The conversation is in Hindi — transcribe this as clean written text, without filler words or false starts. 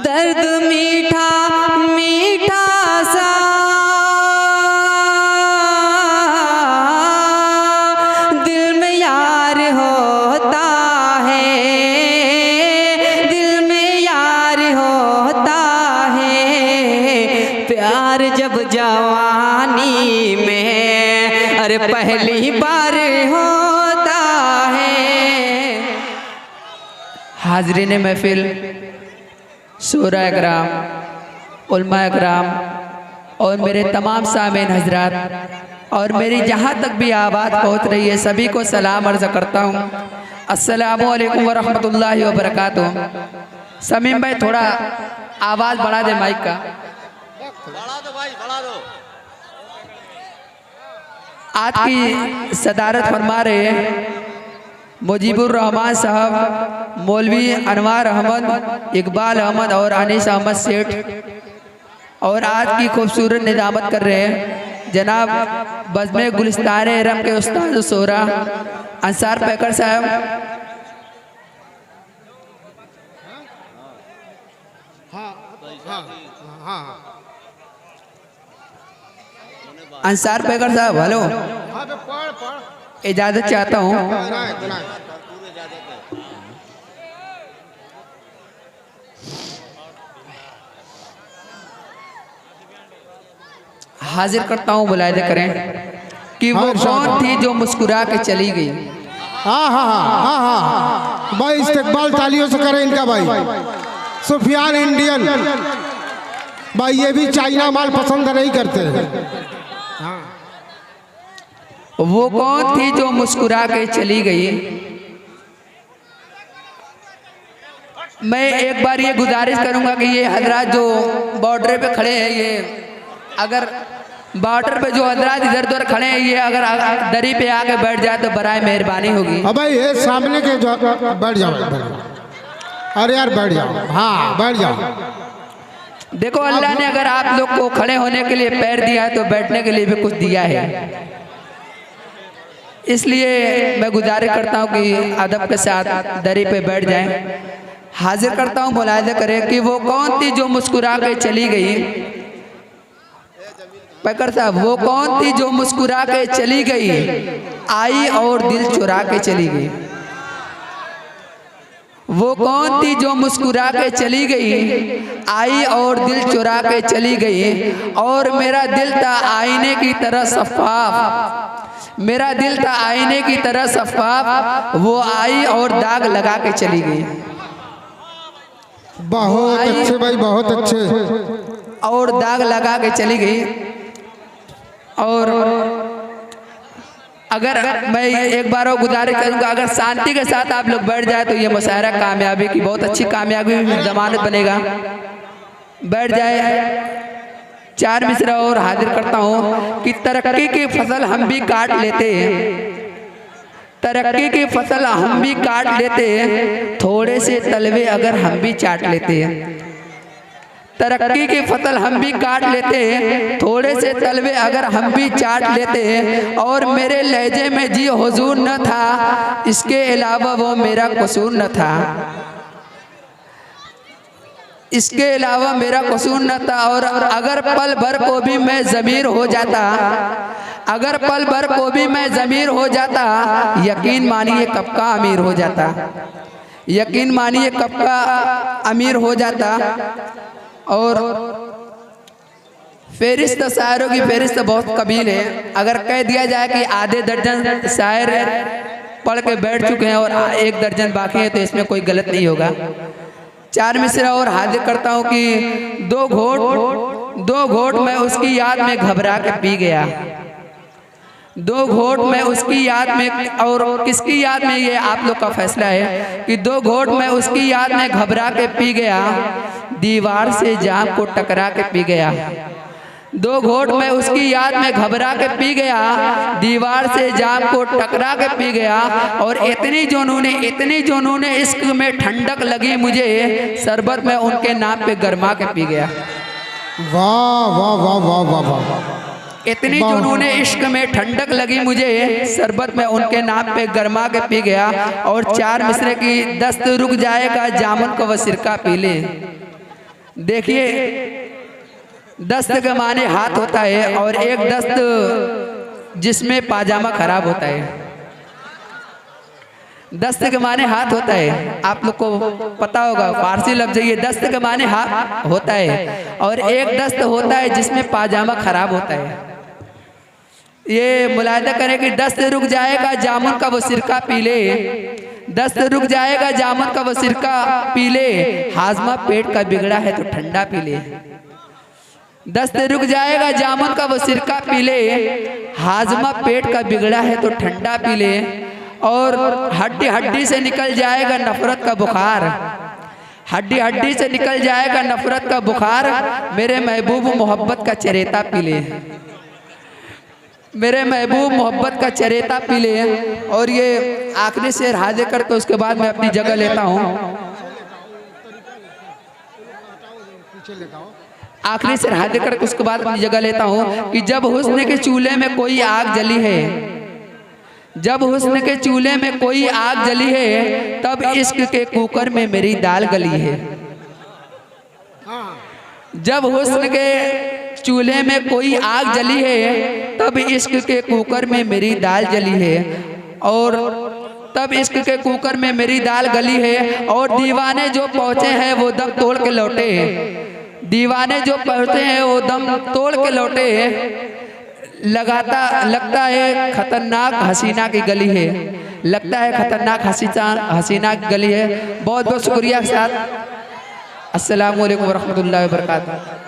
दर्द मीठा मीठा सा दिल में यार होता है, दिल में यार होता है। प्यार जब जवानी में अरे पहली बार होता है। हाज़रीन महफिल, शोरा इकराम, उलमा इकराम और मेरे तमाम सामीन हजरात और मेरी जहाँ तक भी आवाज़ पहुँच रही है सभी को सलाम अर्ज़ करता हूँ। अस्सलामु अलैकुम वरहमतुल्लाहि वबरकातुहू। समीम भाई थोड़ा आवाज़ बढ़ा दे, माइक का बढ़ा दो भाई, बढ़ा दो। आज की सदारत फरमा रहे हैं मुजीबुर रहमान साहब, मौलवी अनवार अहमद, इकबाल अहमद और अनीस अहमद सेठ। और आज की खूबसूरत निजामत कर रहे हैं जनाब बज़्म गुलिस्तान इरम के उस्ताद शोरा अंसार पैकर साहब। अंसार पैकर साहब हेलो, इजाज़त चाहता हूँ। हाजिर करता हूँ, मुलाहिज़ा करें कि वो कौन थी जो मुस्कुरा के चली गई। हाँ हाँ हाँ हाँ हाँ भाई, इस्तेकबाल तालियों से करें इनका भाई। सुफियान इंडियन भाई, ये भी चाइना माल पसंद नहीं करते। वो कौन थी जो मुस्कुरा के चली गई। मैं एक बार ये गुजारिश करूंगा कि ये हजरात जो बॉर्डर पे खड़े हैं, ये अगर बॉर्डर पे जो हजरात इधर उधर खड़े हैं, ये अगर दरी पे आके बैठ जाए तो बराए मेहरबानी होगी। अब भाई ये सामने के जो बैठ जाओ, अरे यार बैठ जाओ, हाँ बैठ जाओ। देखो अल्लाह ने अगर आप लोग को खड़े होने के लिए पैर दिया है तो बैठने के लिए भी कुछ दिया है। इसलिए मैं गुजारिश करता हूँ कि अदब के साथ दरी पे बैठ जाएं। हाजिर करता हूँ, मुलाहिज़ा करें कि वो कौन थी जो मुस्कुरा के चली गई। पैकर साहब, वो कौन थी जो मुस्कुरा के चली गई, आई और दिल चुरा के चली गई। वो कौन थी जो मुस्कुरा के चली गई, आई और दिल चुरा के चली गई। और मेरा दिल था आईने की तरह शफ़ाफ, मेरा दिल था आईने की तरह शफ़ाफ, वो आई और दाग लगा के चली गई। बहुत अच्छे भाई, बहुत अच्छे। और दाग लगा के चली गई। और अगर मैं एक बार और गुजारिश करूंगा, अगर शांति के साथ आप लोग बैठ जाए तो ये मुशायरा कामयाबी की बहुत अच्छी कामयाबी जमानत बनेगा। बैठ जाए। चार मिसरा और हाजिर करता हूँ कि तरक्की की फसल हम भी काट लेते हैं, तरक्की की फसल हम भी काट लेते हैं, थोड़े से तलवे अगर हम भी चाट लेते हैं। तरक्की की फसल हम भी काट लेते हैं, थोड़े से तलवे अगर हम भी चाट लेते हैं। और मेरे लहजे में जी हुजूर न था, इसके अलावा वो मेरा कसूर न था, इसके अलावा मेरा कसूर न था। और अगर पल भर को भी मैं ज़मीर हो जाता, अगर पल भर को भी मैं ज़मीर हो जाता, यकीन मानिए कब का अमीर हो जाता, यकीन मानिए कब का अमीर हो जाता। और फेरिस्त शायरों की फेरिस्त बहुत कबील है। अगर कह दिया जाए कि आधे दर्जन शायर पढ़ के बैठ चुके हैं और एक दर्जन बाकी है तो इसमें कोई गलत नहीं होगा। चार मिसरा और हाजिर करता हूँ कि दो घोट मैं उसकी याद में घबरा के पी गया, दो घोट मैं उसकी याद में। और किसकी याद में, ये आप लोग का फैसला है कि दो घोट मैं उसकी याद में घबरा के पी गया, दीवार से जाम को टकरा के पी गया। दो घोट मैं उसकी याद में घबरा के पी गया, दीवार से जाम को टकरा के पी गया। और इतनी जुनूने इश्क में ठंडक लगी मुझे, शरबत में उनके नाम पे गरमा के पी गया। वाह वाह वाह वाह वाह वाह। इतनी जुनूने इश्क में ठंडक लगी मुझे, शरबत में उनके नाम पे गरमा के पी गया। और चार मिसरे की दस्त रुक जाएगा जामुन को वह सिरका पी ले, देखिए, दस्त के माने हाथ होता है और एक दस्त जिसमें पाजामा खराब होता है। दस्त के माने हाथ होता है, आप लोग को पता होगा, फारसी लफ्ज ये दस्त के माने हाथ होता है और एक दस्त होता है जिसमें पाजामा खराब होता है। ये मुलाहिदा करें कि दस्त रुक जाएगा जामुन का वो सिरका पी ले, दस्त रुक जाएगा जामुन का वो सिरका पी ले, हाजमा पेट का बिगड़ा है तो ठंडा पी ले। दस्त रुक जाएगा जामुन का वो सिरका पी ले, हाजमा पेट का बिगड़ा है तो ठंडा पी ले। और हड्डी हड्डी से निकल जाएगा नफरत का बुखार, हड्डी हड्डी से निकल जाएगा नफरत का बुखार, मेरे महबूब मोहब्बत का चरेता पी ले, मेरे महबूब मोहब्बत का चरेता पी ले। और ये आखिरी शेर हाजिर करके उसके बाद मैं अपनी जगह लेता हूँ। आखिरी शेर हाजिर करके उसके बाद अपनी जगह लेता हूँ कि जब हुस्न के चूल्हे में कोई आग जली है, जब हुस्न के चूल्हे में कोई आग जली है, तब इश्क के कुकर में मेरी दाल गली है। जब हुस्न के चूल्हे में कोई आग जली है, तब इश्क के कुकर में मेरी दाल जली है। और तब इश्क के कुकर में मेरी दाल गली है। और दीवाने जो पहुंचे हैं वो दम तोड़ के लौटे, दीवाने जो पहुंचे हैं वो दम तोड़ के लौटे। लगता है खतरनाक हसीना की गली है, लगता है खतरनाक हसीना की गली है। बहुत बहुत शुक्रिया के साथ अस्सलाम वालेकुम व रहमतुल्लाहि व बरकातहू।